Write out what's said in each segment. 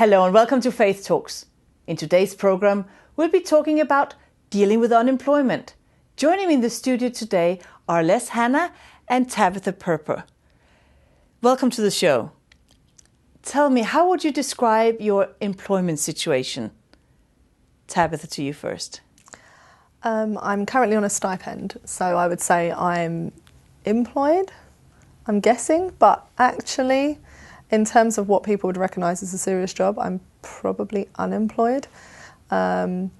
Hello and welcome to Faith Talks. In today's program, we'll be talking about dealing with unemployment. Joining me in the studio today are Les Hanna and Tabitha Perper. Welcome to the show. Tell me, how would you describe your employment situation? Tabitha, to you first. I'm currently on a stipend, so I would say I'm employed, I'm guessing, but actually, in terms of what people would recognise as a serious job, I'm probably unemployed. But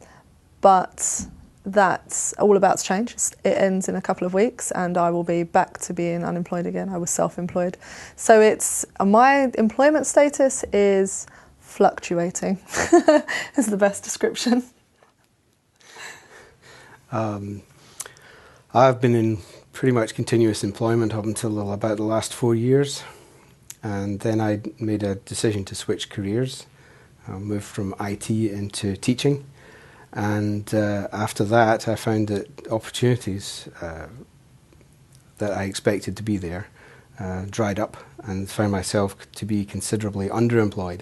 that's all about to change. It ends in a couple of weeks and I will be back to being unemployed again. I was self-employed. So my employment status is fluctuating, is the best description. I've been in pretty much continuous employment up until about the last 4 years. And then I made a decision to switch careers, moved from IT into teaching. And after that, I found that opportunities that I expected to be there dried up, and found myself to be considerably underemployed.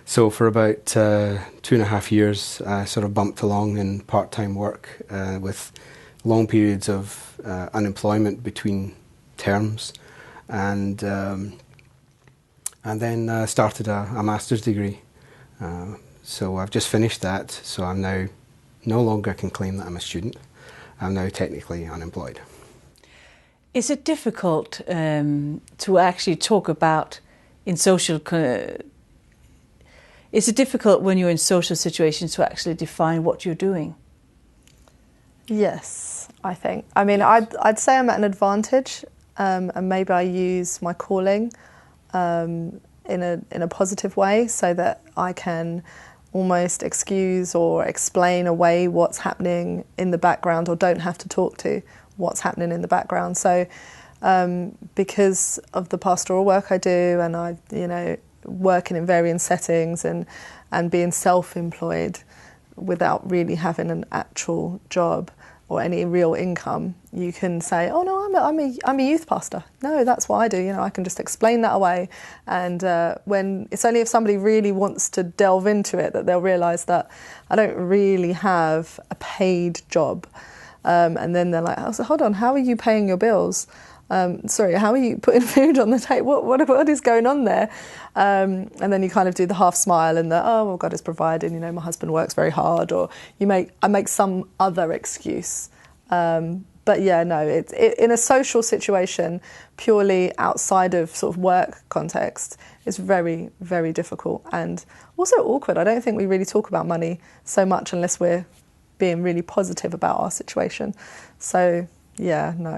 So for about 2.5 years, I sort of bumped along in part-time work with long periods of unemployment between terms, and then started a master's degree. So I've just finished that, so I'm now no longer can claim that I'm a student. I'm now technically unemployed. Is it difficult to actually talk about in social... Is it difficult when you're in social situations to actually define what you're doing? Yes, I think. I mean, I'd say I'm at an advantage, and maybe I use my calling in a positive way, so that I can almost excuse or explain away what's happening in the background, or don't have to talk to what's happening in the background. So because of the pastoral work I do, and I working in varying settings and being self-employed without really having an actual job or any real income, you can say, oh no, I'm a youth pastor. No, that's what I do. I can just explain that away. And when it's only if somebody really wants to delve into it that they'll realise that I don't really have a paid job. And then they're like, oh, so hold on, how are you paying your bills? Sorry, how are you putting food on the table? What is going on there? And then you kind of do the half smile and the, oh, well, God is providing, my husband works very hard, or I make some other excuse. But yeah, no, it's in a social situation, purely outside of sort of work context, it's very, very difficult and also awkward. I don't think we really talk about money so much unless we're being really positive about our situation. So yeah, no.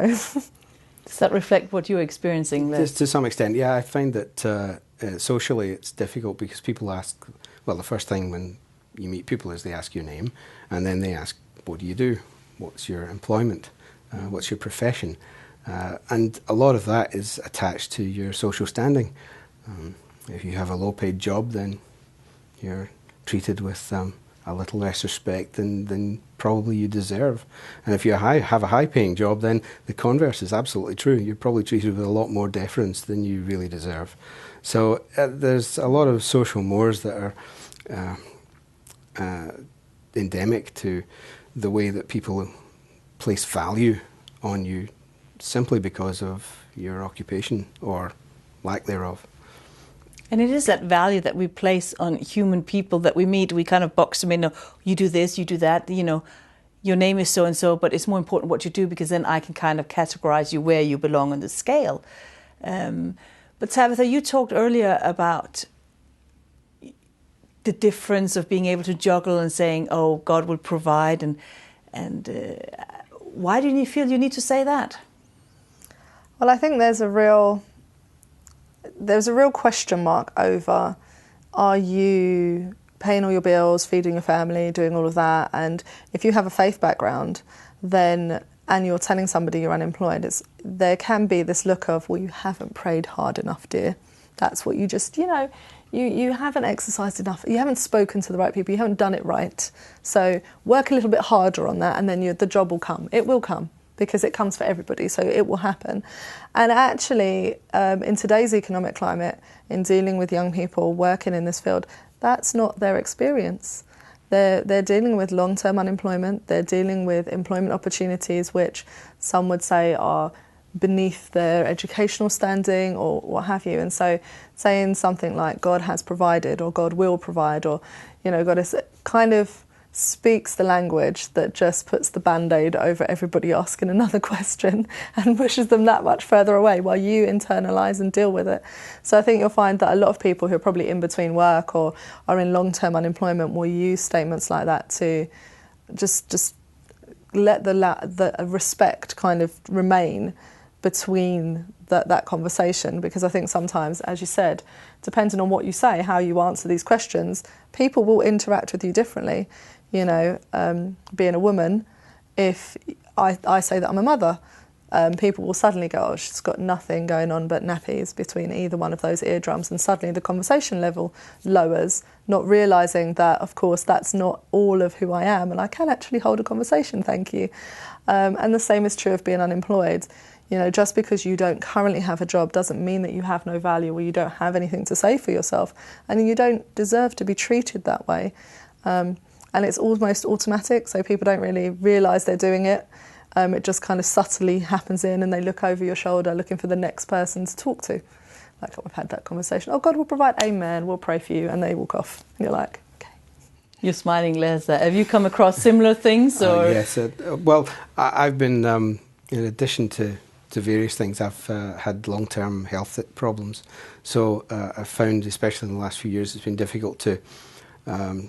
Does that reflect what you're experiencing, Liz? Just to some extent, yeah. I find that socially it's difficult because people ask, well, the first thing when you meet people is they ask your name, and then they ask, what do you do? What's your employment? What's your profession? And a lot of that is attached to your social standing. If you have a low-paid job, then you're treated with a little less respect than probably you deserve. And if you have a high-paying job, then the converse is absolutely true. You're probably treated with a lot more deference than you really deserve. So there's a lot of social mores that are endemic to the way that people place value on you simply because of your occupation or lack thereof. And it is that value that we place on human people that we meet. We kind of box them in. Oh, you do this, you do that. Your name is so and so, but it's more important what you do, because then I can kind of categorize you where you belong on the scale. But Tabitha, you talked earlier about the difference of being able to juggle and saying, "Oh, God will provide," and why do you feel you need to say that? Well, I think there's a real question mark over, are you paying all your bills, feeding your family, doing all of that? And if you have a faith background, then, and you're telling somebody you're unemployed, there can be this look of, well, you haven't prayed hard enough, dear. That's what you just, you haven't exercised enough. You haven't spoken to the right people. You haven't done it right. So work a little bit harder on that, and then the job will come. It will come. because it comes for everybody, so it will happen. And actually, in today's economic climate, in dealing with young people working in this field, that's not their experience. They're dealing with long-term unemployment. They're dealing with employment opportunities which some would say are beneath their educational standing or what have you. And so saying something like God has provided or God will provide or, God is kind of speaks the language that just puts the Band-Aid over everybody asking another question and pushes them that much further away while you internalise and deal with it. So I think you'll find that a lot of people who are probably in between work or are in long-term unemployment will use statements like that to just let the respect kind of remain between that conversation, because I think sometimes, as you said, depending on what you say, how you answer these questions, people will interact with you differently. Being a woman, if I say that I'm a mother, people will suddenly go, oh, she's got nothing going on but nappies between either one of those eardrums, and suddenly the conversation level lowers, not realising that, of course, that's not all of who I am, and I can actually hold a conversation, thank you. And the same is true of being unemployed. Just because you don't currently have a job doesn't mean that you have no value or you don't have anything to say for yourself, and you don't deserve to be treated that way. And it's almost automatic, so people don't really realise they're doing it. It just kind of subtly happens in, and they look over your shoulder looking for the next person to talk to. Like we've had that conversation. Oh, God will provide, amen, we'll pray for you, and they walk off. And you're like, okay. You're smiling, Les. Have you come across similar things? Or? Yes. Well, I've been, in addition to various things, I've had long-term health problems. So I've found, especially in the last few years, it's been difficult to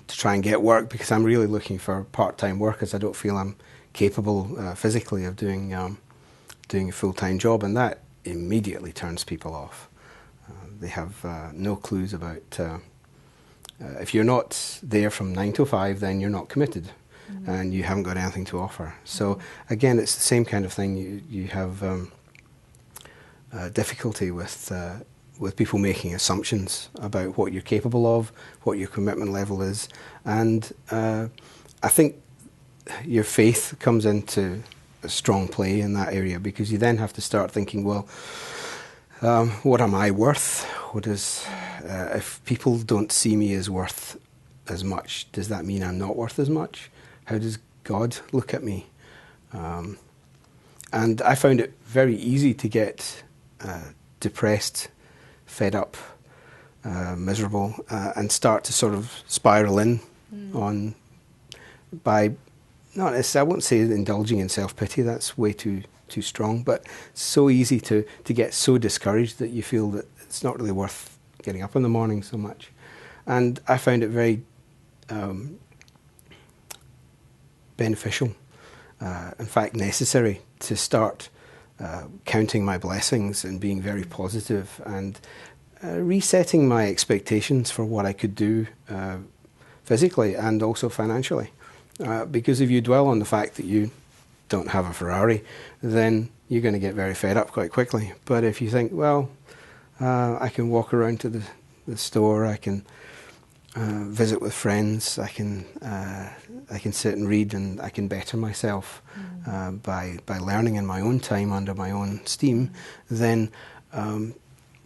try and get work, because I'm really looking for part-time work, as I don't feel I'm capable physically of doing a full-time job, and that immediately turns people off. They have no clues about if you're not there from 9 to 5, then you're not committed, and you haven't got anything to offer. So again, it's the same kind of thing. You have difficulty with people making assumptions about what you're capable of, what your commitment level is, and I think your faith comes into a strong play in that area, because you then have to start thinking, well, what am I worth? What is if people don't see me as worth as much, does that mean I'm not worth as much? How does God look at me? And I found it very easy to get depressed, fed up, miserable, and start to sort of spiral in on by, not necessarily, I won't say indulging in self-pity, that's way too strong, but so easy to get so discouraged that you feel that it's not really worth getting up in the morning so much. And I found it very beneficial, in fact necessary, to start counting my blessings and being very positive and resetting my expectations for what I could do physically and also financially. Because if you dwell on the fact that you don't have a Ferrari, then you're going to get very fed up quite quickly. But if you think, well, I can walk around to the store, I can visit with friends, I can sit and read, and I can better myself by learning in my own time under my own steam, then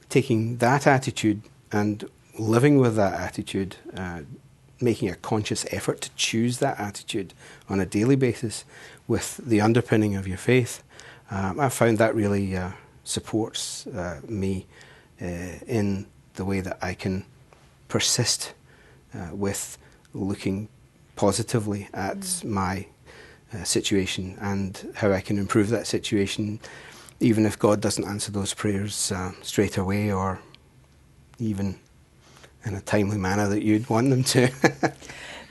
taking that attitude and living with that attitude, making a conscious effort to choose that attitude on a daily basis with the underpinning of your faith, I found that really supports me in the way that I can persist with looking positively at my situation and how I can improve that situation, even if God doesn't answer those prayers straight away or even in a timely manner that you'd want them to.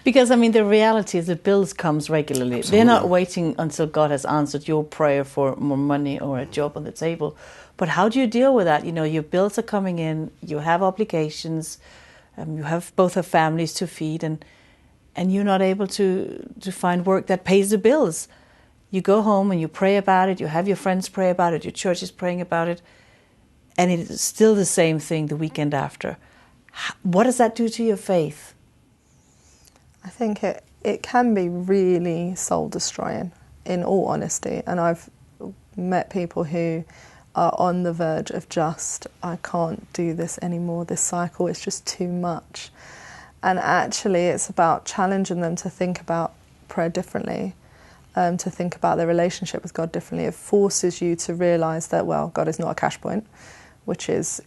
Because, I mean, the reality is the bills comes regularly. Absolutely. They're not waiting until God has answered your prayer for more money or a job on the table. But how do you deal with that? You know, your bills are coming in, you have obligations, you have both have families to feed, and you're not able to find work that pays the bills. You go home and you pray about it, you have your friends pray about it, your church is praying about it, and it is still the same thing the weekend after. What does that do to your faith? I think it can be really soul-destroying, in all honesty. And I've met people who are on the verge of just, I can't do this anymore, this cycle is just too much. And actually it's about challenging them to think about prayer differently, to think about their relationship with God differently. It forces you to realise that, well, God is not a cash point, which is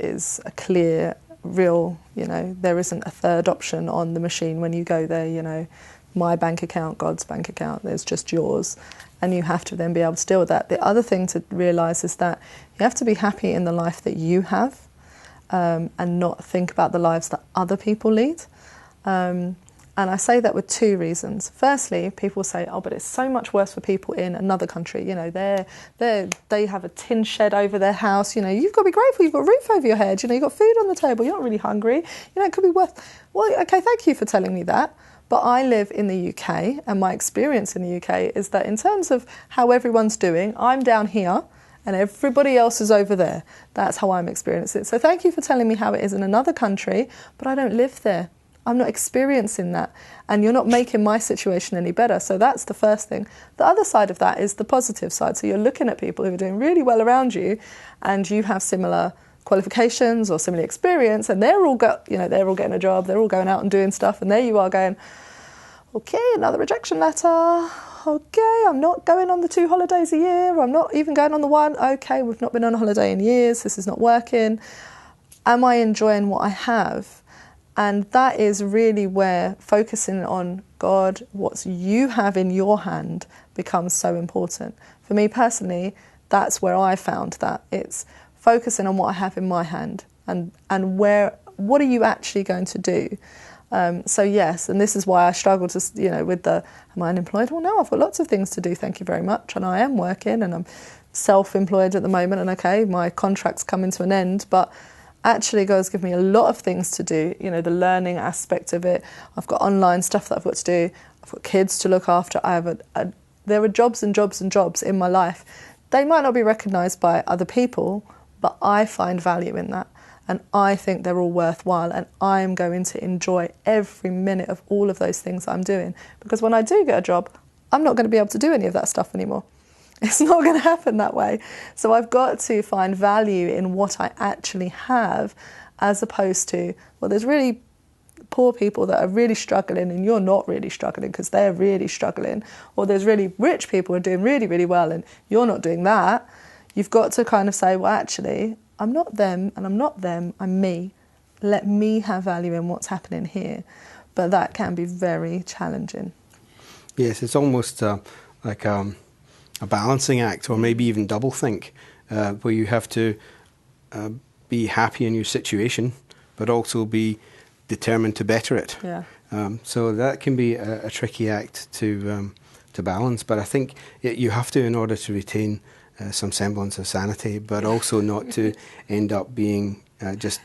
a clear, real, there isn't a third option on the machine when you go there, my bank account, God's bank account, there's just yours. And you have to then be able to deal with that. The other thing to realise is that you have to be happy in the life that you have, and not think about the lives that other people lead. And I say that with two reasons. Firstly, people say, oh, but it's so much worse for people in another country. They have a tin shed over their house. You've got to be grateful you've got a roof over your head. You've got food on the table. You're not really hungry. It could be worse. Well, okay, thank you for telling me that. But I live in the UK, and my experience in the UK is that in terms of how everyone's doing, I'm down here and everybody else is over there. That's how I'm experiencing it. So thank you for telling me how it is in another country, but I don't live there. I'm not experiencing that, and you're not making my situation any better. So that's the first thing. The other side of that is the positive side. So you're looking at people who are doing really well around you, and you have similar qualifications or similar experience, and they're all they're all getting a job, they're all going out and doing stuff, and there you are going, okay, another rejection letter. Okay, I'm not going on the 2 holidays a year. I'm not even going on the one. Okay, we've not been on a holiday in years. This is not working. Am I enjoying what I have? And that is really where focusing on God, what you have in your hand, becomes so important. For me personally, that's where I found that. It's focusing on what I have in my hand and what are you actually going to do? So yes, and this is why I struggle to, with am I unemployed? Well, no, I've got lots of things to do, thank you very much. And I am working and I'm self-employed at the moment, and okay, my contract's coming to an end, but actually God's given me a lot of things to do, the learning aspect of it. I've got online stuff that I've got to do. I've got kids to look after. I have there are jobs and jobs and jobs in my life. They might not be recognised by other people, but I find value in that. And I think they're all worthwhile, and I'm going to enjoy every minute of all of those things I'm doing. Because when I do get a job, I'm not going to be able to do any of that stuff anymore. It's not going to happen that way. So I've got to find value in what I actually have, as opposed to, well, there's really poor people that are really struggling and you're not really struggling because they're really struggling. Or there's really rich people who are doing really, really well and you're not doing that. You've got to kind of say, well, actually, I'm not them and I'm not them, I'm me. Let me have value in what's happening here. But that can be very challenging. Yes, it's almost like a balancing act, or maybe even doublethink, where you have to be happy in your situation, but also be determined to better it. Yeah. So that can be a tricky act to balance. But I think you have to, in order to retain some semblance of sanity, but also not to end up being just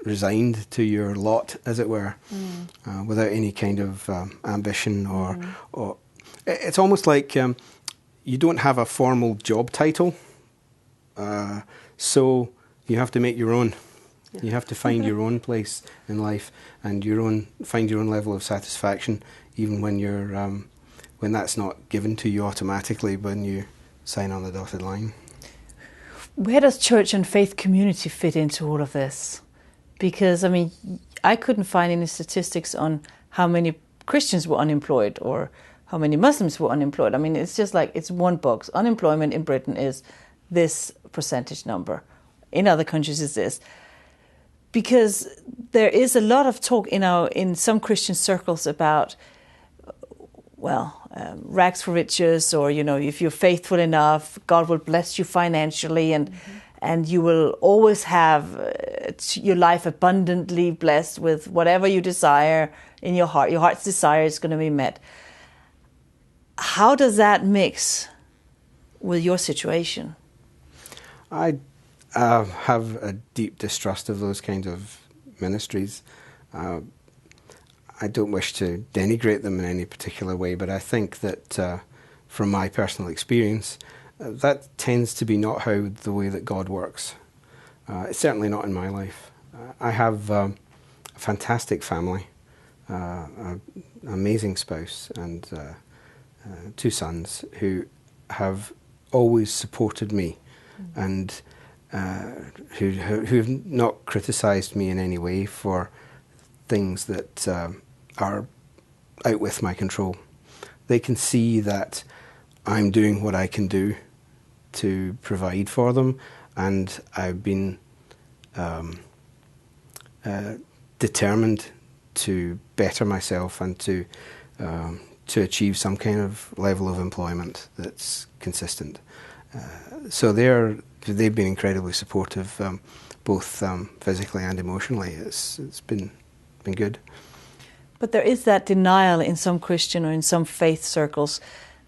resigned to your lot, as it were, without any kind of ambition or it's almost like you don't have a formal job title, so you have to make your own. Yeah. You have to find your own place in life and find your own level of satisfaction, even when you're when that's not given to you automatically when you sign on the dotted line. Where does church and faith community fit into all of this? Because, I mean, I couldn't find any statistics on how many Christians were unemployed or how many Muslims were unemployed. I mean, it's just like, it's one box. Unemployment in Britain is this percentage number. In other countries is this. Because there is a lot of talk in some Christian circles about, rags for riches, or, if you're faithful enough, God will bless you financially and you will always have your life abundantly blessed with whatever you desire in your heart. Your heart's desire is going to be met. How does that mix with your situation? I have a deep distrust of those kinds of ministries. I don't wish to denigrate them in any particular way, but I think that from my personal experience, that tends to be not the way that God works. It's certainly not in my life. I have a fantastic family, an amazing spouse, and 2 sons who have always supported me, and who have not criticised me in any way for things that are out with my control. They can see that I'm doing what I can do to provide for them, and I've been determined to better myself and to achieve some kind of level of employment that's consistent. So they've been incredibly supportive, both physically and emotionally. It's been good. But there is that denial in some Christian or in some faith circles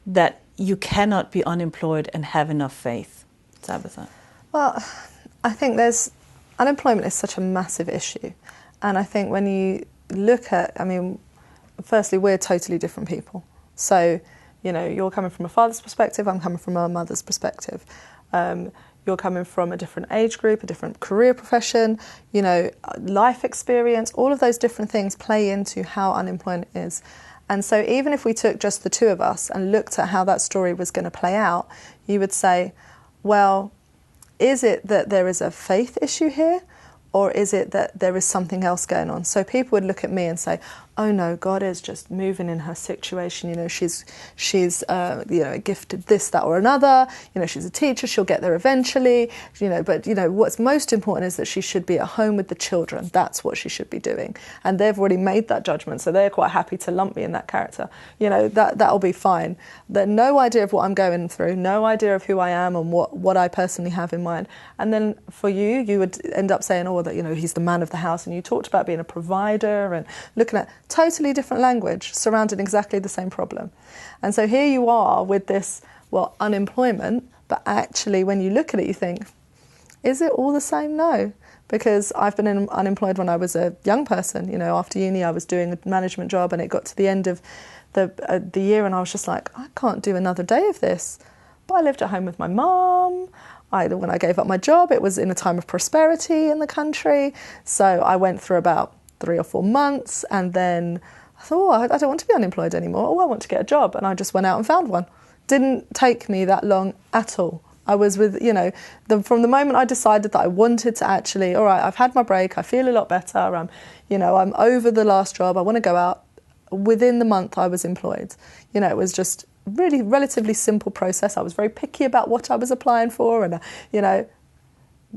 that you cannot be unemployed and have enough faith. Tabitha? Well, I think unemployment is such a massive issue. And I think when you look at, firstly, we're totally different people. So, you're coming from a father's perspective, I'm coming from a mother's perspective. You're coming from a different age group, a different career profession, life experience, all of those different things play into how unemployment is. And so even if we took just the two of us and looked at how that story was going to play out, you would say, well, is it that there is a faith issue here? Or is it that there is something else going on? So people would look at me and say, oh no, God is just moving in her situation. She's gifted this, that or another. She's a teacher, she'll get there eventually. But what's most important is that she should be at home with the children. That's what she should be doing. And they've already made that judgment, so they're quite happy to lump me in that character. That'll be fine. They're no idea of what I'm going through, no idea of who I am and what I personally have in mind. And then for you would end up saying, that he's the man of the house, and you talked about being a provider and looking at totally different language surrounding exactly the same problem. And so here you are with this, unemployment, but actually when you look at it you think, is it all the same? No, because I've been unemployed when I was a young person. After uni I was doing a management job, and it got to the end of the year and I was just like, I can't do another day of this. But I lived at home with my mum. When I gave up my job, it was in a time of prosperity in the country. So I went through about 3 or 4 months, and then I thought, I don't want to be unemployed anymore. I want to get a job. And I just went out and found one. Didn't take me that long at all. I was with, from the moment I decided that I wanted to actually, all right, I've had my break, I feel a lot better, I'm over the last job, I want to go out. Within the month I was employed. It was just really relatively simple process. I was very picky about what I was applying for, and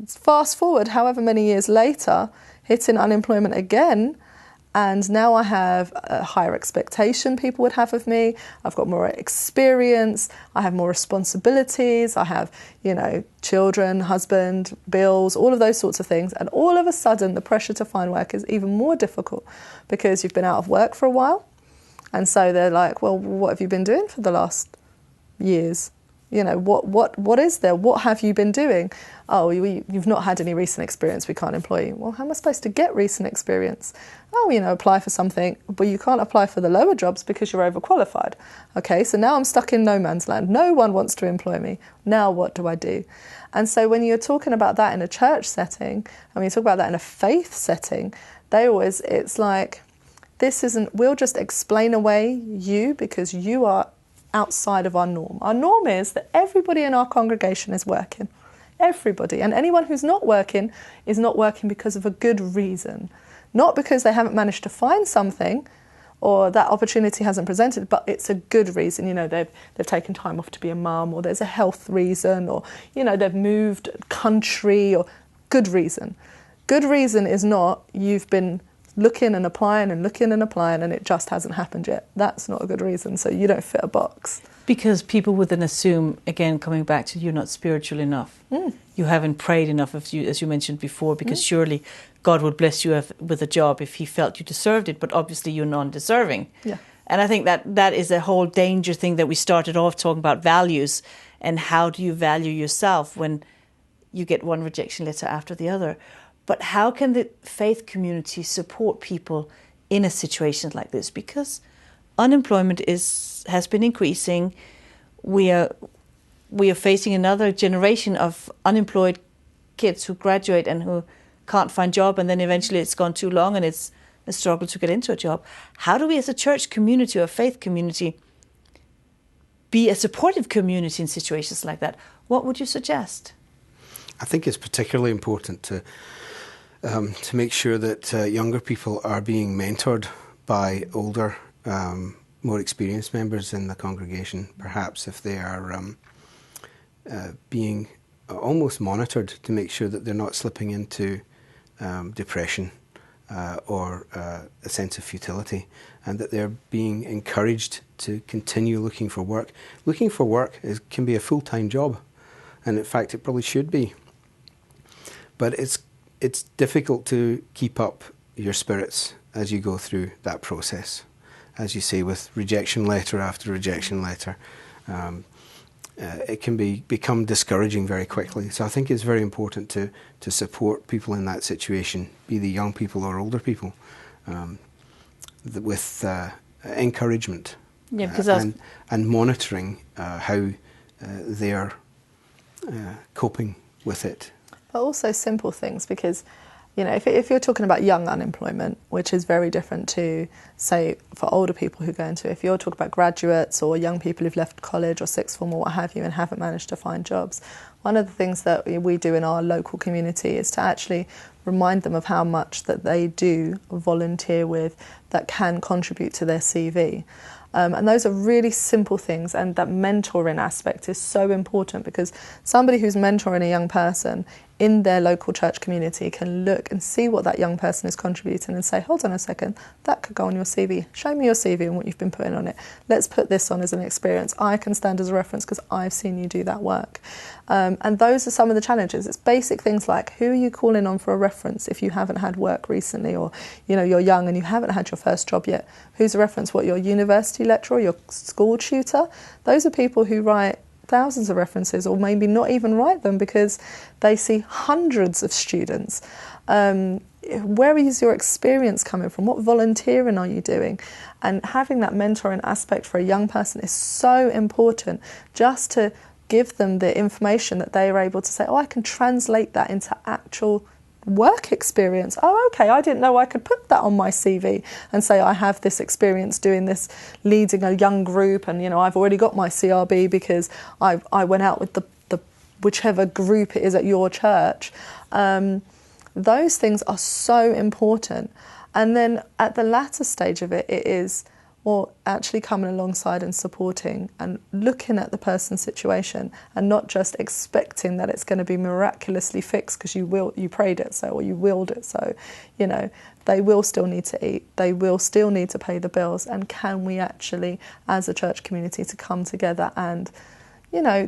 fast forward however many years later, hitting unemployment again, and now I have a higher expectation people would have of me. I've got more experience, I have more responsibilities, I have, children, husband, bills, all of those sorts of things, and all of a sudden the pressure to find work is even more difficult because you've been out of work for a while. And so they're like, well, what have you been doing for the last years? What is there? What have you been doing? Oh, you've not had any recent experience, we can't employ you. Well, how am I supposed to get recent experience? Oh, apply for something, but you can't apply for the lower jobs because you're overqualified. Okay, so now I'm stuck in no man's land. No one wants to employ me. Now what do I do? And so when you're talking about that in a church setting, you talk about that in a faith setting, it's like, we'll just explain away you because you are outside of our norm. Our norm is that everybody in our congregation is working. Everybody. And anyone who's not working is not working because of a good reason. Not because they haven't managed to find something or that opportunity hasn't presented, but it's a good reason. They've taken time off to be a mum, or there's a health reason, or, they've moved country, or good reason. Good reason is not you've been looking and applying and it just hasn't happened yet. That's not a good reason, so you don't fit a box. Because people would then assume, again, coming back to you're not spiritual enough. You haven't prayed enough, as you mentioned before, because surely God would bless you with a job if he felt you deserved it, but obviously you're non-deserving. Yeah. And I think that is a whole danger thing that we started off talking about, values, and how do you value yourself when you get one rejection letter after the other. But how can the faith community support people in a situation like this? Because unemployment has been increasing. We are facing another generation of unemployed kids who graduate and who can't find a job, and then eventually it's gone too long and it's a struggle to get into a job. How do we as a church community or faith community be a supportive community in situations like that, what would you suggest? I think it's particularly important to make sure that younger people are being mentored by older, more experienced members in the congregation. Perhaps if they are being almost monitored to make sure that they're not slipping into depression or a sense of futility, and that they're being encouraged to continue looking for work. Looking for work can be a full-time job, and in fact it probably should be. But it's difficult to keep up your spirits as you go through that process. As you say, with rejection letter after rejection letter, it can become discouraging very quickly. So I think it's very important to support people in that situation, be they young people or older people, with encouragement, and monitoring how they are coping with it. But also simple things, because if you're talking about young unemployment, which is very different to, say, for older people who go into it, if you're talking about graduates or young people who've left college or sixth form or what have you and haven't managed to find jobs, one of the things that we do in our local community is to actually remind them of how much that they do volunteer with that can contribute to their CV. And those are really simple things, and that mentoring aspect is so important, because somebody who's mentoring a young person in their local church community can look and see what that young person is contributing and say, hold on a second, that could go on your CV. Show me your CV and what you've been putting on it. Let's put this on as an experience. I can stand as a reference because I've seen you do that work. And those are some of the challenges. It's basic things like, who are you calling on for a reference if you haven't had work recently, or you're young and you haven't had your first job yet? Who's a reference? What, your university lecturer, your school tutor? Those are people who write thousands of references, or maybe not even write them, because they see hundreds of students. Where is your experience coming from? What volunteering are you doing? And having that mentoring aspect for a young person is so important, just to give them the information that they are able to say, I can translate that into actual work experience. Okay, I didn't know I could put that on my CV and say I have this experience doing this, leading a young group, and I've already got my CRB because I went out with the whichever group it is at your church. Those things are so important. And then at the latter stage of it, it is actually coming alongside and supporting and looking at the person's situation, and not just expecting that it's going to be miraculously fixed because you prayed it so, or you willed it so. They will still need to eat, they will still need to pay the bills, and can we actually, as a church community, to come together and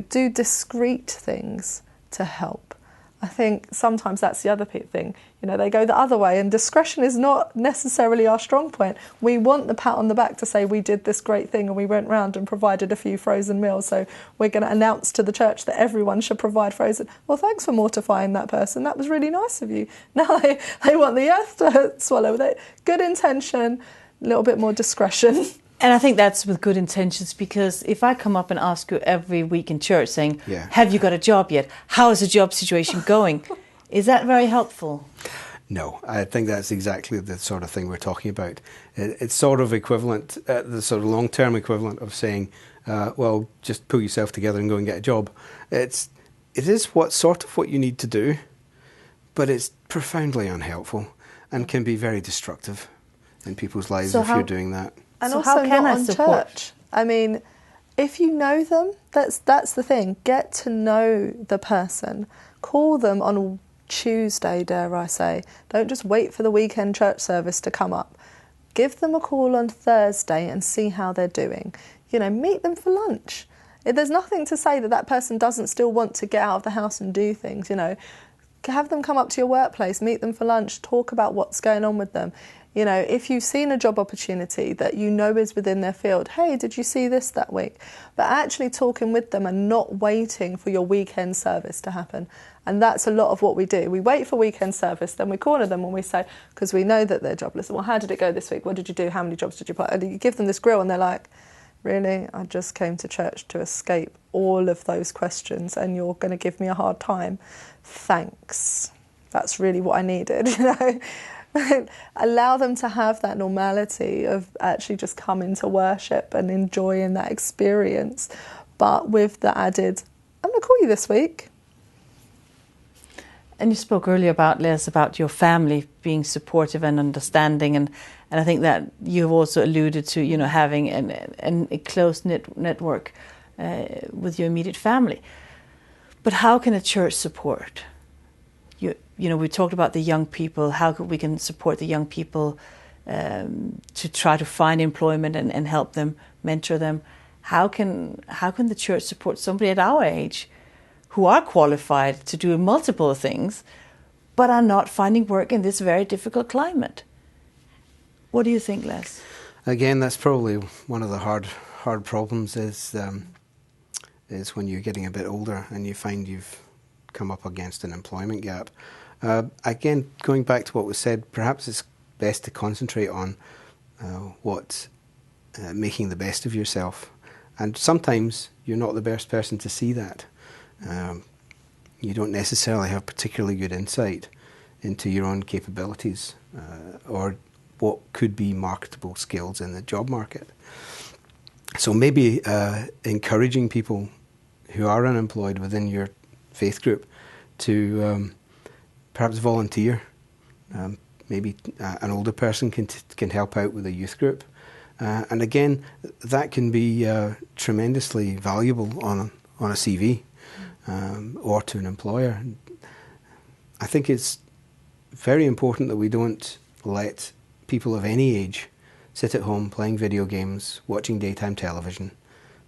do discreet things to help. I think sometimes that's the other thing. They go the other way, and discretion is not necessarily our strong point. We want the pat on the back to say we did this great thing and we went round and provided a few frozen meals, so we're going to announce to the church that everyone should provide frozen. Well, thanks for mortifying that person. That was really nice of you. Now they want the earth to swallow. Good intention, a little bit more discretion. And I think that's with good intentions, because if I come up and ask you every week in church saying, have you got a job yet? How is the job situation going? Is that very helpful? No, I think that's exactly the sort of thing we're talking about. It's sort of equivalent, the sort of long-term equivalent of saying, well, just pull yourself together and go and get a job. It is what you need to do, but it's profoundly unhelpful and can be very destructive in people's lives if you're doing that. And so also how can not I on support? Church. I mean, if you know them, that's the thing. Get to know the person. Call them on Tuesday, dare I say. Don't just wait for the weekend church service to come up. Give them a call on Thursday and see how they're doing. Meet them for lunch. There's nothing to say that person doesn't still want to get out of the house and do things. Have them come up to your workplace, meet them for lunch, talk about what's going on with them. If you've seen a job opportunity that is within their field, hey, did you see this that week? But actually talking with them and not waiting for your weekend service to happen. And that's a lot of what we do. We wait for weekend service, then we corner them and we say, because we know that they're jobless, well, how did it go this week? What did you do? How many jobs did you apply? And you give them this grill and they're like, really? I just came to church to escape all of those questions and you're going to give me a hard time? Thanks. That's really what I needed, allow them to have that normality of actually just coming to worship and enjoying that experience, but with the added, I'm going to call you this week. And you spoke earlier about, Les, about your family being supportive and understanding, and I think that you've also alluded to, you know, having a close network with your immediate family. But how can a church support? You know, we talked about the young people, how we can support the young people to try to find employment and help them, mentor them. How can the church support somebody at our age who are qualified to do multiple things, but are not finding work in this very difficult climate? What do you think, Les? Again, that's probably one of the hard problems is when you're getting a bit older and you find you've come up against an employment gap. Again, going back to what was said, perhaps it's best to concentrate on making the best of yourself. And sometimes you're not the best person to see that. You don't necessarily have particularly good insight into your own capabilities or what could be marketable skills in the job market. So maybe encouraging people who are unemployed within your faith group to perhaps volunteer. Maybe an older person can help out with a youth group. And again, that can be tremendously valuable on a CV. Or to an employer. I think it's very important that we don't let people of any age sit at home playing video games, watching daytime television,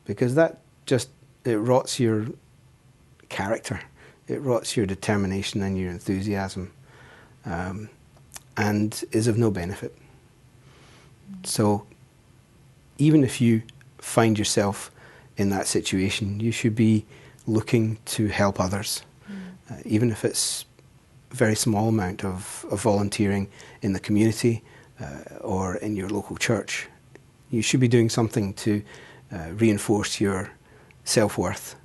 because that it rots your character, it rots your determination and your enthusiasm, and is of no benefit. So even if you find yourself in that situation, you should be looking to help others, even if it's a very small amount of volunteering in the community or in your local church. You should be doing something to reinforce your self-worth,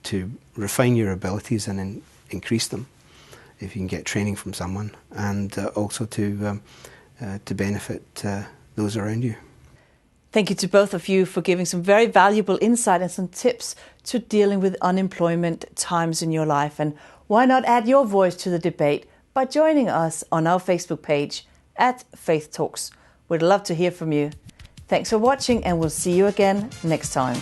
to refine your abilities and increase them if you can get training from someone, and also to benefit those around you. Thank you to both of you for giving some very valuable insight and some tips to dealing with unemployment times in your life. And why not add your voice to the debate by joining us on our Facebook page at Faith Talks. We'd love to hear from you. Thanks for watching, and we'll see you again next time.